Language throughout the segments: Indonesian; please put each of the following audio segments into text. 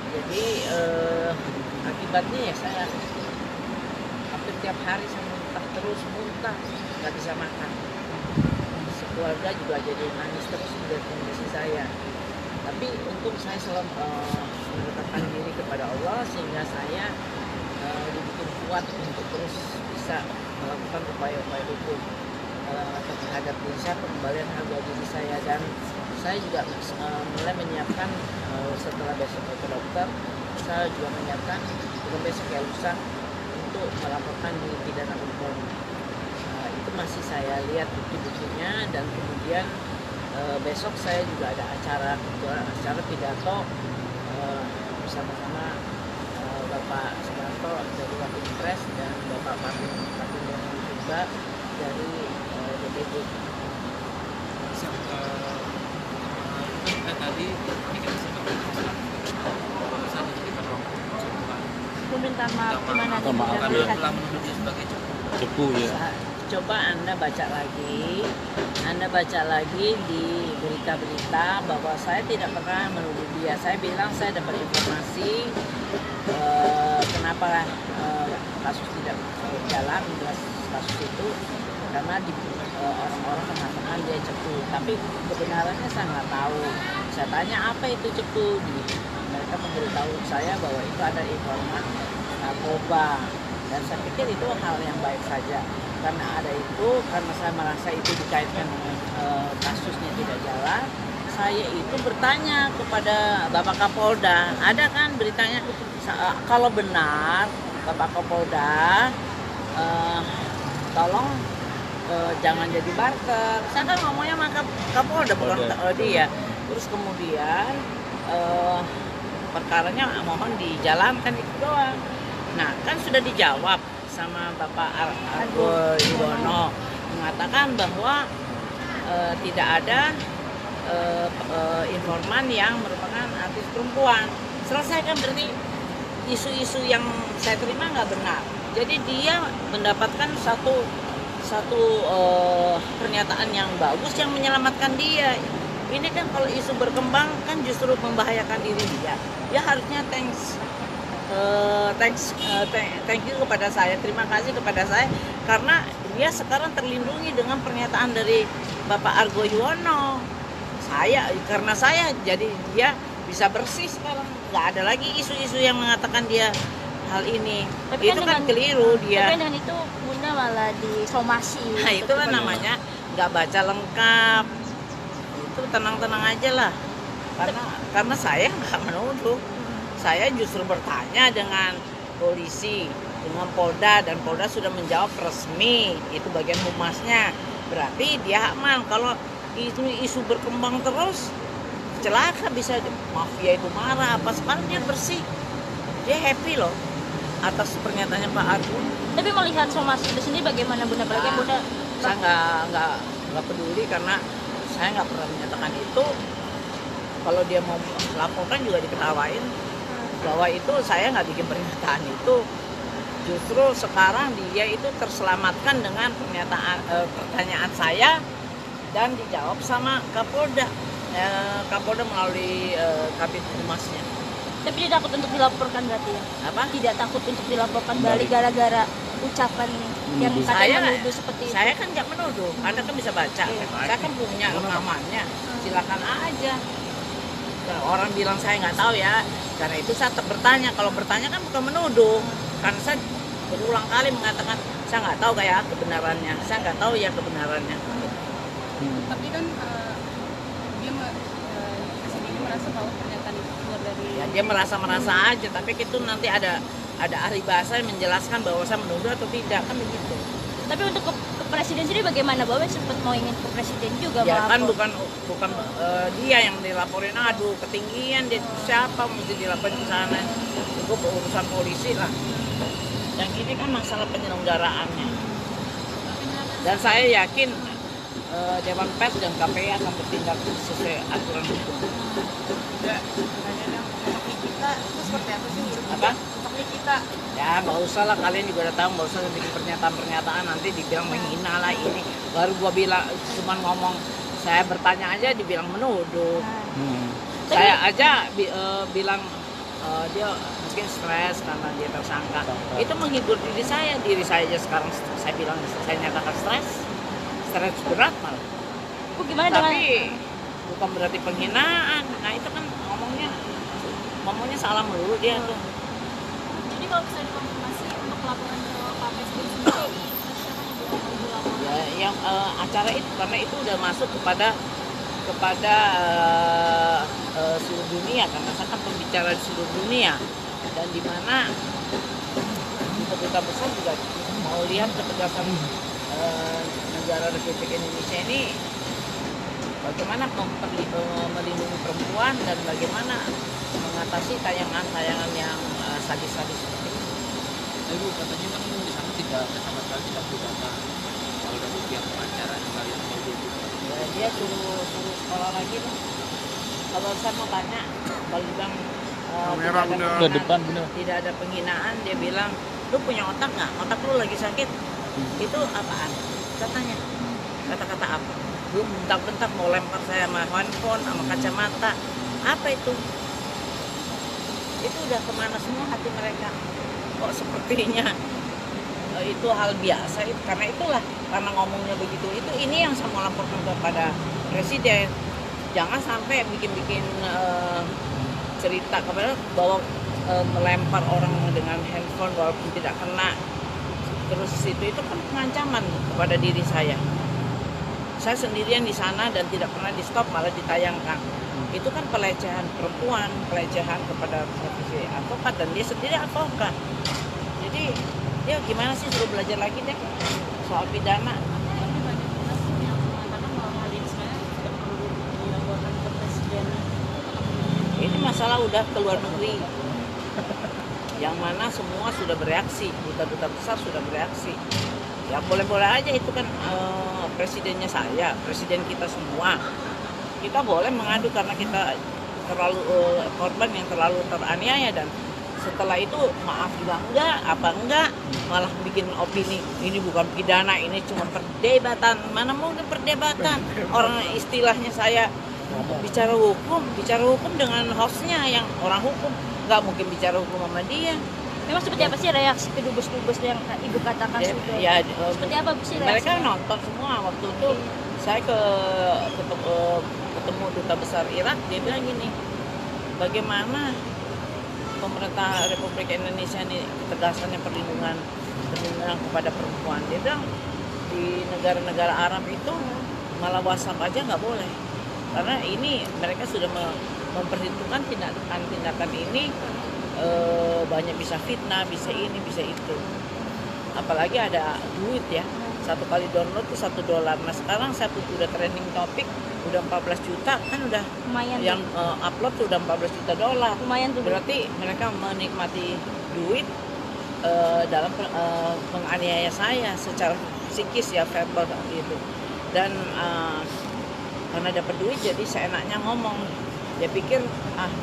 Jadi akibatnya ya saya hampir tiap hari saya muntah terus, nggak bisa makan. Sekeluarga juga jadi nangis terus melihat kondisi saya. Tapi untung saya selalu mendekatkan diri kepada Allah sehingga saya dibikin kuat untuk terus bisa melakukan upaya-upaya hukum terhadap diri saya, pengembalian harga diri saya. Dan saya juga mulai menyiapkan setelah besok ke dokter, saya juga menyiapkan bukan besok ya, lusa, untuk melaporkan di pidana umum. Itu masih saya lihat bukti-buktinya. Dan kemudian besok saya juga ada acara pidato bersama-sama Bapak Subanto dari Wakil Pres dan Bapak Martin juga dari DPD. Tadi ini kan sempat Meminta maaf gimana nih? kami telah menuduh dia sebagai cepu ya. Coba Anda baca lagi di berita-berita bahwa saya tidak pernah menuduh dia. Saya bilang saya dapat informasi kenapa kasus tidak berjalan, kasus itu karena orang-orang mengatakan dia cepu. Tapi kebenarannya saya nggak tahu. Saya tanya apa itu cepu, mereka memberitahu saya bahwa itu ada informasi narkoba. Dan saya pikir itu hal yang baik saja. Karena ada itu, karena saya merasa itu dikaitkan dengan kasusnya tidak jalan, saya itu bertanya kepada Bapak Kapolda, ada kan beritanya, kalau benar Bapak Kapolda tolong jangan jadi barter. Saya kan ngomongnya sama Kapolda bukan dia. Terus kemudian perkaranya mohon dijalankan itu doang. Nah kan sudah dijawab sama Bapak Argo Yuwono, mengatakan bahwa tidak ada informan yang merupakan artis perempuan. Selesai kan, berarti isu-isu yang saya terima nggak benar. Jadi dia mendapatkan satu pernyataan yang bagus yang menyelamatkan dia. Ini kan kalau isu berkembang kan justru membahayakan diri dia. Dia harusnya thank you kepada saya, terima kasih kepada saya karena dia sekarang terlindungi dengan pernyataan dari Bapak Argo Yuwono. Karena saya jadi dia bisa bersih sekarang, nggak ada lagi isu-isu yang mengatakan dia hal ini. Tapi itu kan keliru dia. Tapi dengan itu Bunda malah disomasi. Nah itu kan namanya nggak baca lengkap. Itu tenang-tenang aja lah. Karena saya nggak menuduh. Saya justru bertanya dengan polisi, dengan Polda, dan Polda sudah menjawab resmi, itu bagian humasnya. Berarti dia aman. Kalau isu berkembang terus, celaka, bisa mafia itu marah. Apa sekarang dia bersih, dia happy loh atas pernyataannya Pak Argo. Tapi melihat somasi itu sendiri bagaimana Bunda? Apalagi Bunda, saya nggak peduli karena saya nggak pernah menyatakan itu. Kalau dia mau laporkan juga diketawain bahwa itu saya nggak bikin pernyataan itu. Justru sekarang dia itu terselamatkan dengan pertanyaan saya dan dijawab sama Kapolda. Kapolda melalui Kabid Humasnya. tapi dia takut untuk dilaporkan berarti ya? Apa? Tidak takut untuk dilaporkan balik gara-gara ucapan yang katanya menuduh seperti itu. Saya kan nggak menuduh, Anda kan bisa baca. Saya kan punya rekamannya, silakan aja. Orang bilang saya nggak tahu ya, karena itu saya tetap bertanya. Kalau bertanya kan bukan menuduh, karena saya berulang kali mengatakan saya nggak tahu kayak kebenarannya, saya nggak tahu ya kebenarannya. Tapi kan dia sendiri merasa bahwa pernyataan itu keluar dari Ya dia merasa aja, tapi itu nanti ada ahli bahasa yang menjelaskan bahwa saya menuduh atau tidak, kan begitu. Tapi untuk ke presiden sendiri bagaimana? Bahwa sempat mau ingin ke presiden juga Ya kan melapor. bukan dia yang dilaporin, aduh ketinggian, dia siapa mesti dilaporin ke sana. Itu urusan polisi lah. Yang ini kan masalah penyelenggaraannya. Dan saya yakin Dewan Pers dan KPI akan bertindak sesuai aturan hukum. kita itu seperti apa sih? Apa? Sosok kita Ya nggak usah lah, kalian juga udah tahu, nggak usah bikin pernyataan-pernyataan nanti dibilang menghina lah ini. Baru gua bilang cuma ngomong, saya bertanya aja dibilang menuduh. Saya aja bilang dia mungkin stres karena dia tersangka. Itu menghibur diri saya aja sekarang saya bilang saya nyatakan stres berat malah. Bu, gimana dengan Tapi bukan berarti penghinaan. Nah itu kan ngomongnya salah melulu dia tuh. Jadi kalau bisa dikonfirmasi untuk laporan ke Pak Presiden sendiri, siapa yang dilaporkan? Ya, yang acara itu karena itu udah masuk kepada seluruh dunia karena saya kan pembicara di seluruh dunia dan di mana duta besar juga mau lihat ketegasan negara Republik Indonesia ini bagaimana melindungi perempuan dan bagaimana mengatasi tayangan-tayangan yang sadis-sadis seperti ini. Ibu katanya kan di sana tidak sama sekali tidak pidana kalau dari pihak pengacara kalian mau gitu. Ya, dia suruh sekolah lagi loh. Kalau saya mau tanya, kalau bilang tidak ada penghinaan, dia bilang, lu punya otak nggak? Otak lu lagi sakit? Itu apaan? Saya tanya, kata-kata apa? Lu bentak-bentak mau lempar saya sama handphone, sama kacamata. Apa itu? Itu udah kemana semua hati mereka? Kok sepertinya itu hal biasa itu karena ngomongnya begitu ini yang saya mau laporkan kepada presiden. Jangan sampai bikin cerita kepada bahwa melempar orang dengan handphone walaupun tidak kena terus itu kan pengancaman kepada diri saya sendirian di sana dan tidak pernah di stop malah ditayangkan. Itu kan pelecehan perempuan, pelecehan kepada profesi advokat dan dia sendiri advokat. Jadi dia gimana sih, suruh belajar lagi deh soal pidana. Tapi banyak pihak yang mengatakan bahwa hal ini sebenarnya tidak perlu dilaporkan ke presiden. Ini masalah udah ke luar negeri yang mana semua sudah bereaksi, duta-duta besar sudah bereaksi. Ya boleh-boleh aja, itu kan presidennya saya, presiden kita semua. Kita boleh mengadu karena kita terlalu korban yang terlalu teraniaya dan setelah itu maaf juga enggak malah bikin opini ini bukan pidana, ini cuma perdebatan. Mana mungkin perdebatan, orang istilahnya saya bicara hukum dengan hostnya yang orang hukum, nggak mungkin bicara hukum sama dia. memang seperti apa sih reaksi ke dubes-dubes yang ibu katakan itu? Ya, seperti apa sih reaksi? mereka nonton semua waktu itu. Saya ketemu duta besar Irak, dia bilang gini, bagaimana pemerintah Republik Indonesia ini ketegasannya perlindungan kepada perempuan. Dia bilang di negara-negara Arab itu malah WhatsApp aja nggak boleh karena ini mereka sudah memperhitungkan tindakan ini banyak bisa fitnah, bisa ini, bisa itu. Apalagi ada duit ya. Satu kali download tuh $1. Nah sekarang saya udah trending topik udah 14 juta kan udah Lumayan yang upload tuh udah $14 juta. Lumayan tuh. Berarti mereka menikmati duit dalam menganiaya saya secara psikis ya, verbal gitu. Dan karena dapat duit jadi seenaknya ngomong. Dia pikir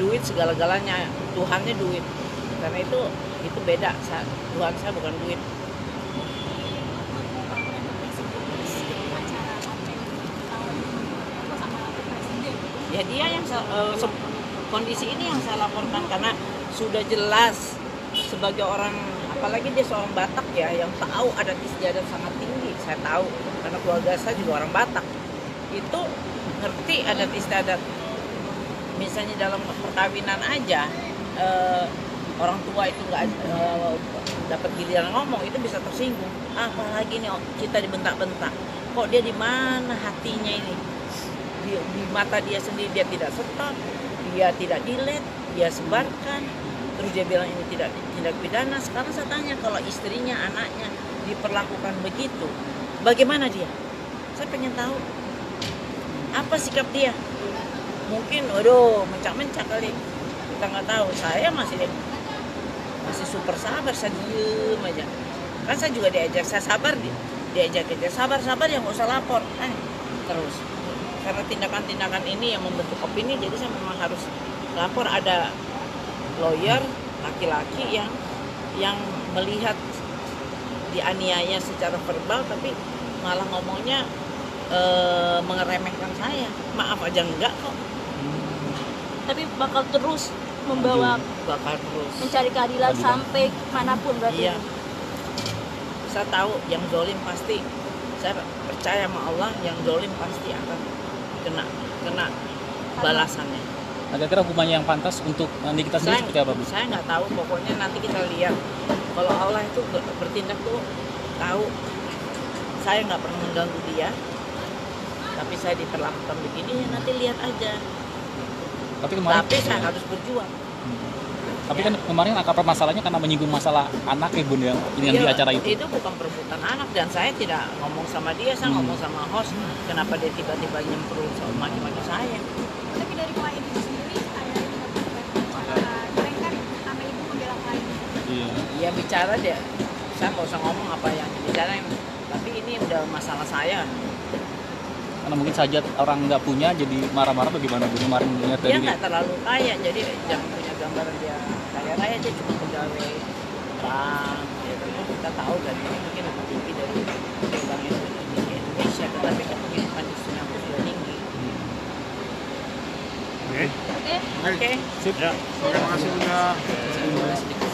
duit segala-galanya, Tuhannya duit. Karena itu beda. Tuhan saya bukan duit. Ya dia yang kondisi ini yang saya laporkan karena sudah jelas sebagai orang, apalagi dia seorang Batak ya yang tahu adat istiadat sangat tinggi. Saya tahu karena keluarga saya juga orang Batak, itu ngerti adat istiadat. Misalnya dalam perkawinan aja orang tua itu nggak dapat giliran ngomong itu bisa tersinggung. Apalagi nih kita dibentak-bentak, kok dia di mana hatinya ini? Di mata dia sendiri dia tidak stop, dia tidak delete, dia sebarkan, terus dia bilang ini tidak pidana. Sekarang saya tanya, kalau istrinya, anaknya diperlakukan begitu, bagaimana dia? Saya pengen tahu apa sikap dia. Mungkin mencak-mencak kali, kita nggak tahu. Saya masih super sabar, saya diem aja. Kan saya juga diajak, saya sabar, diajak sabar yang nggak usah lapor, terus. Karena tindakan-tindakan ini yang membentuk opini, jadi saya memang harus lapor. Ada lawyer laki-laki yang melihat dianiaya secara verbal, tapi malah ngomongnya mengeremehkan saya. Maaf aja enggak kok. Tapi bakal terus membawa bakal terus. mencari keadilan sampai manapun berarti. Iya. Saya tahu yang zolim pasti, saya percaya sama Allah, yang zolim pasti akan kena balasannya. Kira-kira hukumannya yang pantas untuk nanti kita sendiri seperti apa, Bu? Saya nggak tahu, pokoknya nanti kita lihat. Kalau Allah itu bertindak tuh tahu. Saya nggak pernah mengganggu dia, tapi saya diperlakukan begini, ya nanti lihat aja. Tapi saya harus berjuang. Tapi kan kemarin akar permasalahannya karena menyinggung masalah anak ya, Bun, yang di acara itu. Itu bukan perebutan anak, dan saya tidak ngomong sama dia, saya ngomong sama host. Kenapa dia tiba-tiba nyemprot maki-maki saya? Tapi dari klien itu sendiri ada mereka sama ibu membela klien. Iya. Iya, bicara dia. Saya nggak usah ngomong apa yang dibicarain. Tapi ini udah masalah saya. Karena mungkin saja orang nggak punya jadi marah-marah bagaimana, Bu? Kemarin lihat Dia dari nggak terlalu kaya, jadi jangan punya gambaran dia kaya raya, dia cuma pegawai bank. Ya, tentu kita tahu dari ini mungkin lebih tinggi dari bank Indonesia, tetapi kan pengiriman di Singapura sudah tinggi. Oke. Oke. Sip. Ya, terima kasih Bunda. Saya boleh sedikit